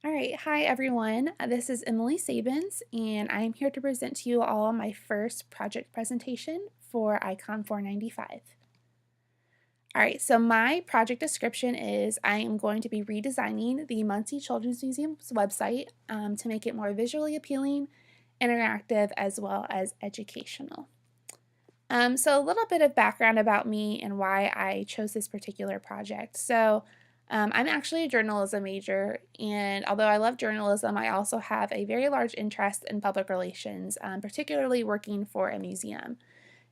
All right, hi everyone. This is Emily Sabins, and I am here to present to you all my first project presentation for ICOM 495. All right, so my project description is I am going to be redesigning the Muncie Children's Museum's website to make it more visually appealing, interactive, as well as educational. So a little bit of background about me and why I chose this particular project. I'm actually a journalism major, and although I love journalism, I also have a very large interest in public relations, particularly working for a museum.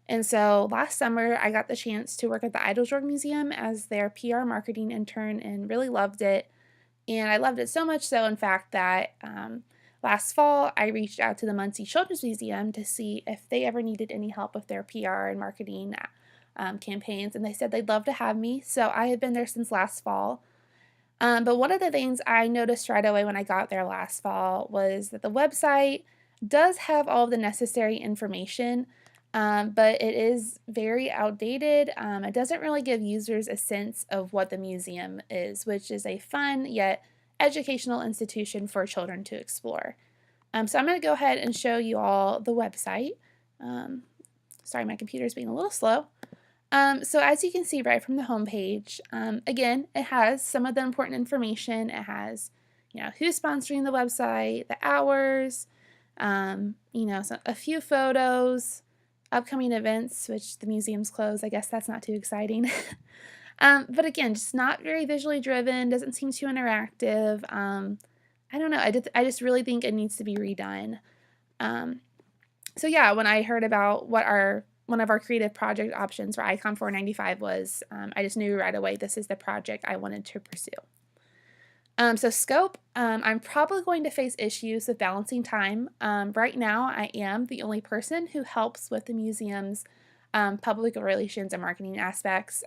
And so last summer, I got the chance to work at the Idlejourn Museum as their PR marketing intern and really loved it. And I loved it so much so, in fact, that last fall I reached out to the Muncie Children's Museum to see if they ever needed any help with their PR and marketing campaigns. And they said they'd love to have me. So I have been there since last fall. But one of the things I noticed right away when I got there last fall was that the website does have all of the necessary information, but it is very outdated. It doesn't really give users a sense of what the museum is, which is a fun yet educational institution for children to explore. So I'm going to go ahead and show you all the website. Um, Sorry, my computer's being a little slow. So as you can see right from the homepage, again, it has some of the important information. It has, who's sponsoring the website, the hours, a few photos, upcoming events, which the museum's closed. I guess that's not too exciting. But again, just not very visually driven, doesn't seem too interactive. I don't know. I just really think it needs to be redone. Um, so yeah, when I heard about what one of our creative project options for ICOM 495 was, I just knew right away this is the project I wanted to pursue. So scope, I'm probably going to face issues with balancing time. Right now, I am the only person who helps with the museum's public relations and marketing aspects.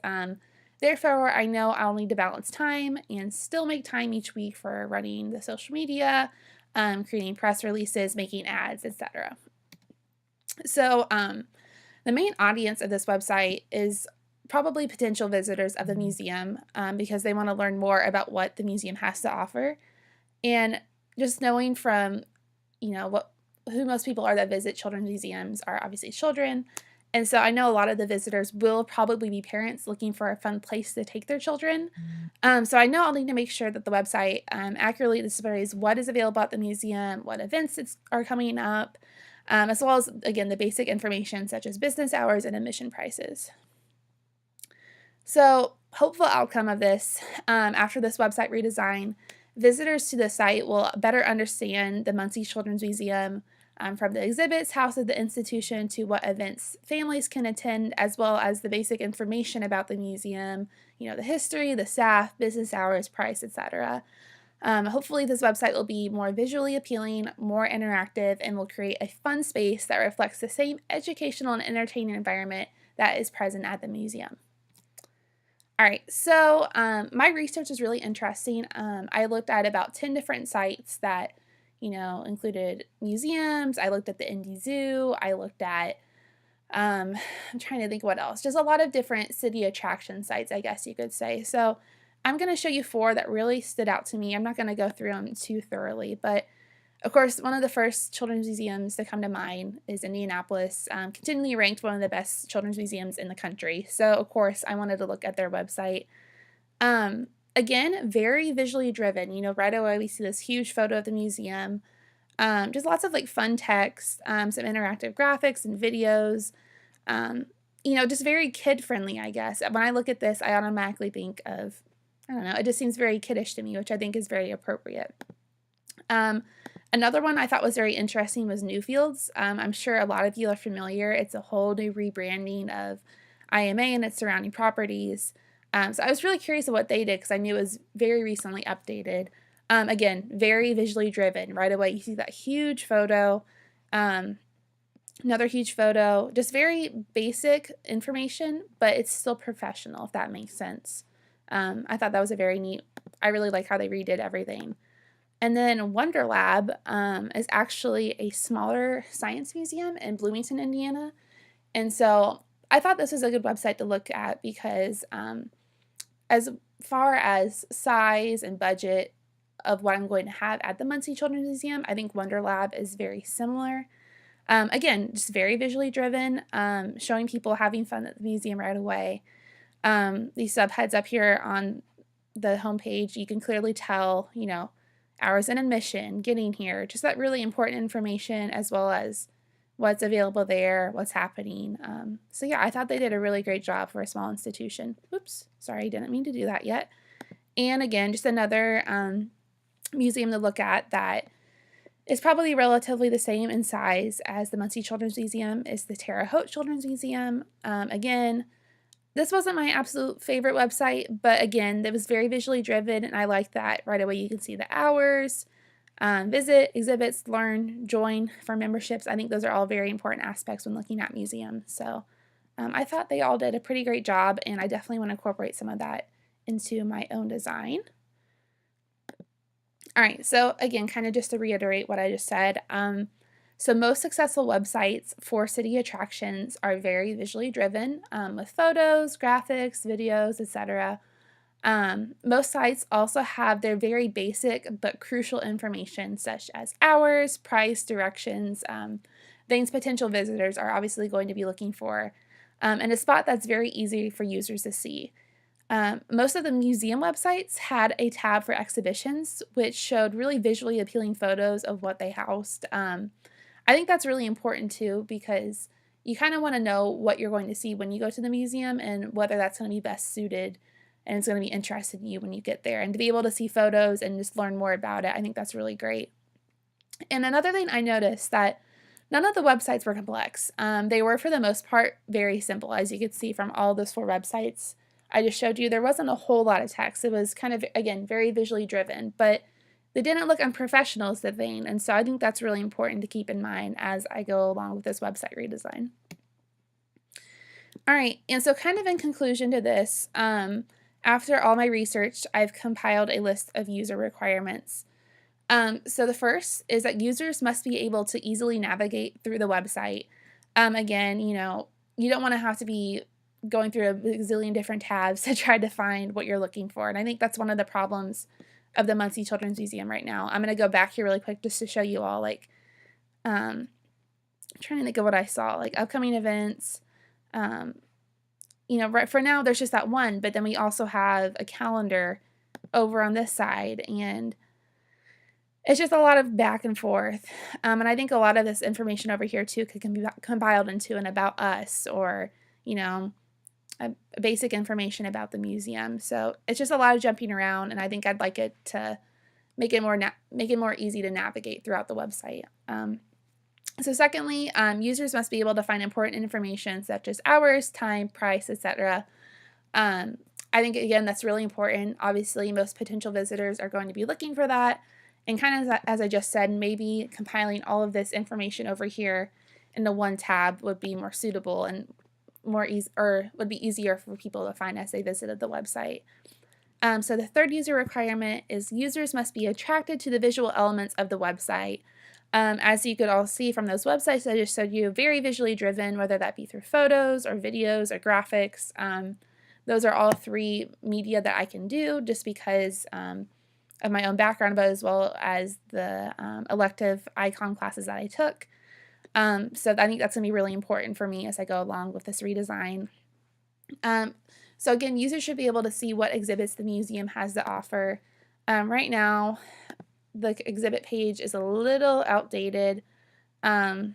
Therefore, I know I'll need to balance time and still make time each week for running the social media, creating press releases, making ads, etc. So the main audience of this website is probably potential visitors of the museum because they want to learn more about what the museum has to offer. And just knowing from, who most people are that visit children's museums are obviously children. And so I know a lot of the visitors will probably be parents looking for a fun place to take their children. So I know I'll need to make sure that the website accurately displays what is available at the museum, what events are coming up, as well as, again, the basic information such as business hours and admission prices. So, hopeful outcome of this, after this website redesign, visitors to the site will better understand the Muncie Children's Museum, from the exhibits housed at the institution to what events families can attend, as well as the basic information about the museum, the history, the staff, business hours, price, etc. Hopefully, this website will be more visually appealing, more interactive, and will create a fun space that reflects the same educational and entertaining environment that is present at the museum. All right, so my research is really interesting. I looked at about 10 different sites that, included museums. I looked at the Indy Zoo. I looked at, I'm trying to think what else, just a lot of different city attraction sites, I guess you could say. So I'm going to show you 4 that really stood out to me. I'm not going to go through them too thoroughly, but of course, one of the first children's museums to come to mind is Indianapolis, continually ranked one of the best children's museums in the country. So, of course, I wanted to look at their website. Again, very visually driven. Right away we see this huge photo of the museum. Just lots of fun text, some interactive graphics and videos. Just very kid friendly, I guess. When I look at this, I automatically think of, I don't know, it just seems very kiddish to me, which I think is very appropriate. Another one I thought was very interesting was Newfields. I'm sure a lot of you are familiar. It's a whole new rebranding of IMA and its surrounding properties. So I was really curious of what they did because I knew it was very recently updated. Again, very visually driven. Right away, you see that huge photo, another huge photo, just very basic information, but it's still professional, if that makes sense. I thought that was a very neat, I really like how they redid everything. And then Wonder Lab is actually a smaller science museum in Bloomington, Indiana. And so I thought this was a good website to look at because as far as size and budget, of what I'm going to have at the Muncie Children's Museum. I think Wonder Lab is very similar. Again, just very visually driven, showing people having fun at the museum right away. These subheads up here on the homepage, you can clearly tell, you know, hours and admission, getting here, just that really important information, as well as what's available there, what's happening. So yeah, I thought they did a really great job for a small institution. Oops, sorry, didn't mean to do that yet. And again, just another museum to look at that is probably relatively the same in size as the Muncie Children's Museum is the Terre Haute Children's Museum. Again, this wasn't my absolute favorite website, but again, it was very visually driven, and I like that. Right away you can see the hours, visit, exhibits, learn, join for memberships. I think those are all very important aspects when looking at museums. So I thought they all did a pretty great job, and I definitely want to incorporate some of that into my own design. All right, so again, kind of just to reiterate what I just said, so most successful websites for city attractions are very visually driven with photos, graphics, videos, etc. Most sites also have their very basic but crucial information such as hours, price, directions, things potential visitors are obviously going to be looking for, and a spot that's very easy for users to see. Most of the museum websites had a tab for exhibitions, which showed really visually appealing photos of what they housed. I think that's really important too, because you kind of want to know what you're going to see when you go to the museum and whether that's going to be best suited and it's going to be interested in you when you get there. And to be able to see photos and just learn more about it, I think that's really great. And another thing I noticed that none of the websites were complex. They were, for the most part, very simple. As you could see from all those 4 websites I just showed you, there wasn't a whole lot of text. It was kind of, again, very visually driven, but they didn't look unprofessional is the thing, and so I think that's really important to keep in mind as I go along with this website redesign. All right, and so kind of in conclusion to this, after all my research, I've compiled a list of user requirements. So the first is that users must be able to easily navigate through the website. Again, you know, you don't want to have to be going through a gazillion different tabs to try to find what you're looking for, and I think that's one of the problems of the Muncie Children's Museum right now. I'm going to go back here really quick just to show you all, like, I'm trying to think of what I saw, like upcoming events. You know, right for now, there's just that one, but then we also have a calendar over on this side, and it's just a lot of back and forth. And I think a lot of this information over here, too, could be compiled into an about us or, you know, a basic information about the museum. So it's just a lot of jumping around, and I think I'd like it to make it more easy to navigate throughout the website. So secondly, users must be able to find important information such as hours, time, price, etc. I think, again, that's really important. Obviously, most potential visitors are going to be looking for that. And kind of as I just said, maybe compiling all of this information over here into one tab would be more suitable and would be easier for people to find as they visited the website. So the third user requirement is users must be attracted to the visual elements of the website. As you could all see from those websites I just showed you, very visually driven, whether that be through photos or videos or graphics. Those are all 3 media that I can do just because of my own background, but as well as the elective ICOM classes that I took. So I think that's going to be really important for me as I go along with this redesign. So again, users should be able to see what exhibits the museum has to offer. Right now, the exhibit page is a little outdated. You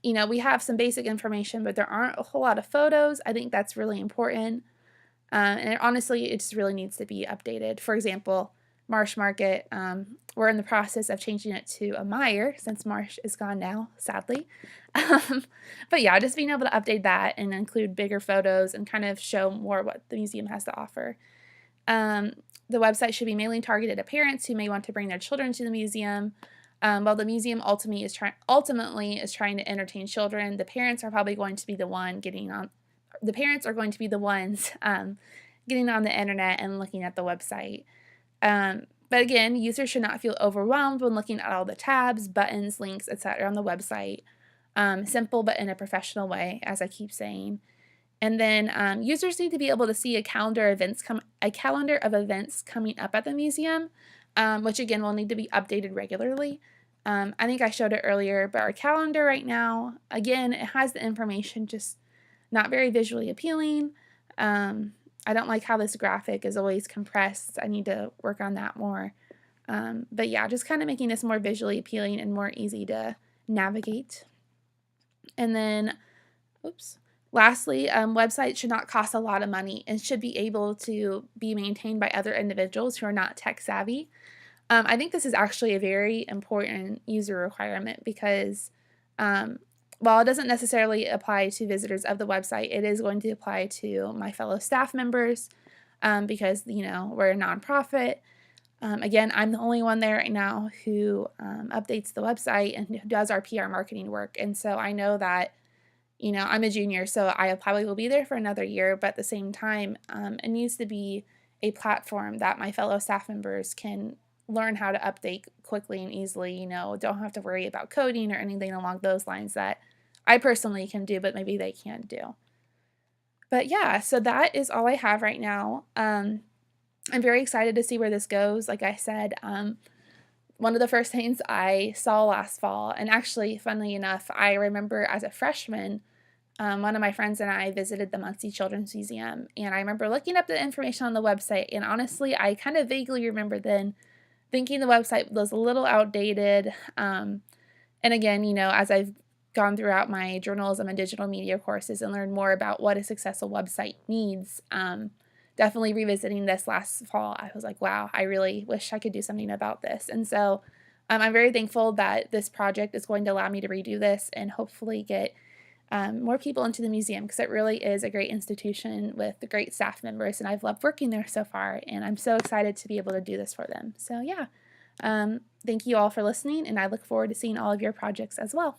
know, we have some basic information, but there aren't a whole lot of photos. I think that's really important. And honestly, it just really needs to be updated. For example, Marsh Market, we're in the process of changing it to a Meyer since Marsh is gone now, sadly. But yeah, just being able to update that and include bigger photos and kind of show more what the museum has to offer. The website should be mainly targeted at parents who may want to bring their children to the museum. While the museum ultimately is trying to entertain children, the parents are probably going to be the one getting on. The parents are going to be the ones getting on the internet and looking at the website. But again, users should not feel overwhelmed when looking at all the tabs, buttons, links, etc. on the website. Simple but in a professional way, as I keep saying. And then users need to be able to see a calendar of events coming up at the museum. which again will need to be updated regularly. I think I showed it earlier, but our calendar right now, again, it has the information, just not very visually appealing. I don't like how this graphic is always compressed. I need to work on that more. But yeah, just kind of making this more visually appealing and more easy to navigate. And then, oops. Lastly, websites should not cost a lot of money and should be able to be maintained by other individuals who are not tech savvy. I think this is actually a very important user requirement because while it doesn't necessarily apply to visitors of the website, it is going to apply to my fellow staff members because, we're a nonprofit. Again, I'm the only one there right now who updates the website and who does our PR marketing work. And so I know that, I'm a junior, so I probably will be there for another year, but at the same time, it needs to be a platform that my fellow staff members can learn how to update quickly and easily, don't have to worry about coding or anything along those lines that I personally can do, but maybe they can't do. But yeah, so that is all I have right now. I'm very excited to see where this goes. Like I said, one of the first things I saw last fall, and actually, funnily enough, I remember as a freshman, one of my friends and I visited the Muncie Children's Museum, and I remember looking up the information on the website, and honestly, I kind of vaguely remember then thinking the website was a little outdated. And again, as I've gone throughout my journalism and digital media courses and learned more about what a successful website needs, definitely revisiting this last fall, I was like, wow, I really wish I could do something about this. And so I'm very thankful that this project is going to allow me to redo this and hopefully get more people into the museum because it really is a great institution with great staff members, and I've loved working there so far, and I'm so excited to be able to do this for them. So yeah, thank you all for listening, and I look forward to seeing all of your projects as well.